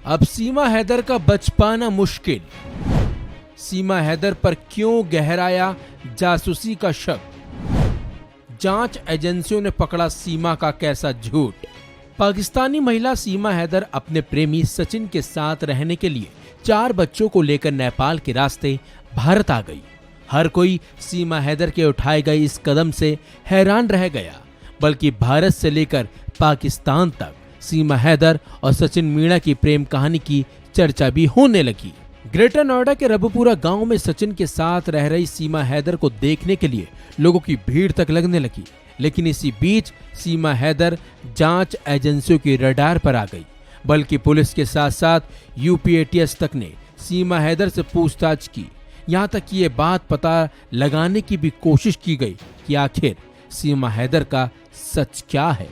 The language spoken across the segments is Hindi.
अब सीमा हैदर का बच पाना मुश्किल। सीमा हैदर पर क्यों गहराया जासूसी का शक। जांच एजेंसियों ने पकड़ा सीमा का कैसा झूठ। पाकिस्तानी महिला सीमा हैदर अपने प्रेमी सचिन के साथ रहने के लिए 4 बच्चों को लेकर नेपाल के रास्ते भारत आ गई। हर कोई सीमा हैदर के उठाए गए इस कदम से हैरान रह गया, बल्कि भारत से लेकर पाकिस्तान तक सीमा हैदर और सचिन मीणा की प्रेम कहानी की चर्चा भी होने लगी। ग्रेटर नोएडा के रबुपुरा गांव में सचिन के साथ रह रही सीमा हैदर को देखने के लिए लोगों की भीड़ तक लगने लगी। लेकिन इसी बीच सीमा हैदर जांच एजेंसियों की रडार पर आ गई, बल्कि पुलिस के साथ साथ यूपी एटीएस तक ने सीमा हैदर से पूछताछ की। यहां तक कि ये बात पता लगाने की भी कोशिश की गई कि आखिर सीमा हैदर का सच क्या है,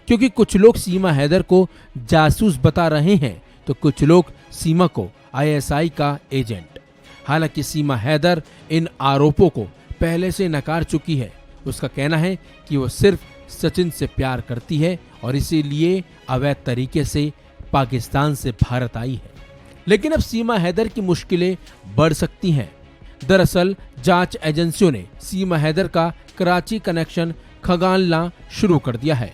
क्योंकि कुछ लोग सीमा हैदर को जासूस बता रहे हैं तो कुछ लोग सीमा को आईएसआई का एजेंट। हालांकि सीमा हैदर इन आरोपों को पहले से नकार चुकी है। उसका कहना है कि वो सिर्फ सचिन से प्यार करती है और इसीलिए अवैध तरीके से पाकिस्तान से भारत आई है। लेकिन अब सीमा हैदर की मुश्किलें बढ़ सकती हैं। दरअसल जांच एजेंसियों ने सीमा हैदर का कराची कनेक्शन खंगालना शुरू कर दिया है,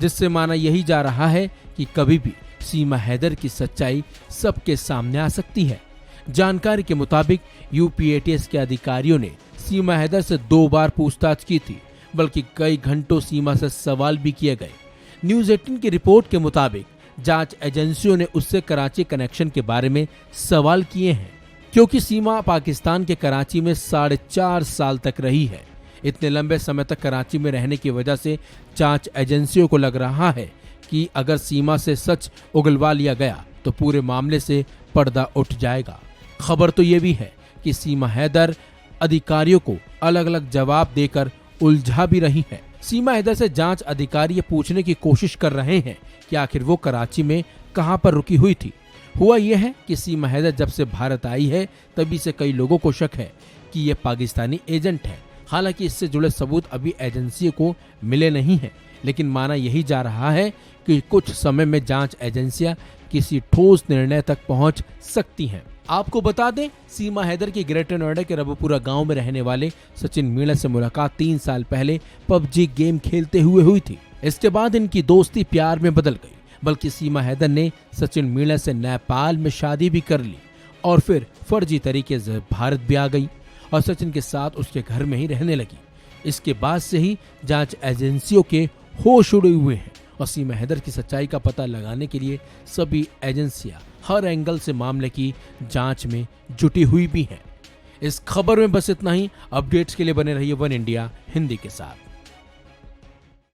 जिससे माना यही जा रहा है कि कभी भी सीमा हैदर की सच्चाई सबके सामने आ सकती है। जानकारी के मुताबिक यूपी एटीएस के अधिकारियों ने सीमा हैदर से 2 बार पूछताछ की थी, बल्कि कई घंटों सीमा से सवाल भी किए गए। न्यूज 18 की रिपोर्ट के मुताबिक जांच एजेंसियों ने उससे कराची कनेक्शन के बारे में सवाल किए हैं, क्योंकि सीमा पाकिस्तान के कराची में 4.5 साल तक रही है। इतने लंबे समय तक कराची में रहने की वजह से जांच एजेंसियों को लग रहा है कि अगर सीमा से सच उगलवा लिया गया तो पूरे मामले से पर्दा उठ जाएगा। खबर तो ये भी है कि सीमा हैदर अधिकारियों को अलग अलग जवाब देकर उलझा भी रही है। सीमा हैदर से जांच अधिकारी ये पूछने की कोशिश कर रहे हैं कि आखिर वो कराची में कहां पर रुकी हुई थी। हुआ यह है कि सीमा हैदर जब से भारत आई है तभी से कई लोगों को शक है कि ये पाकिस्तानी एजेंट है। हालांकि इससे जुड़े सबूत अभी एजेंसी को मिले नहीं हैं, लेकिन माना यही जा रहा है कि कुछ समय में जांच एजेंसियां किसी ठोस निर्णय तक पहुंच सकती हैं। आपको बता दें, सीमा हैदर की ग्रेटर नोएडा के रबुपुरा गांव में रहने वाले सचिन मीणा से मुलाकात 3 साल पहले पबजी गेम खेलते हुए हुई थी। इसके बाद इनकी दोस्ती प्यार में बदल गई, बल्कि सीमा हैदर ने सचिन मीणा से नेपाल में शादी भी कर ली और फिर फर्जी तरीके से भारत भी आ गई और सचिन के साथ उसके घर में ही रहने लगी। इसके बाद से ही जांच एजेंसियों के होश उड़े हुए हैं और सीमा हैदर की सच्चाई का पता लगाने के लिए सभी एजेंसियां हर एंगल से मामले की जांच में जुटी हुई भी हैं। इस खबर में बस इतना ही। अपडेट्स के लिए बने रहिए वन इंडिया हिंदी के साथ।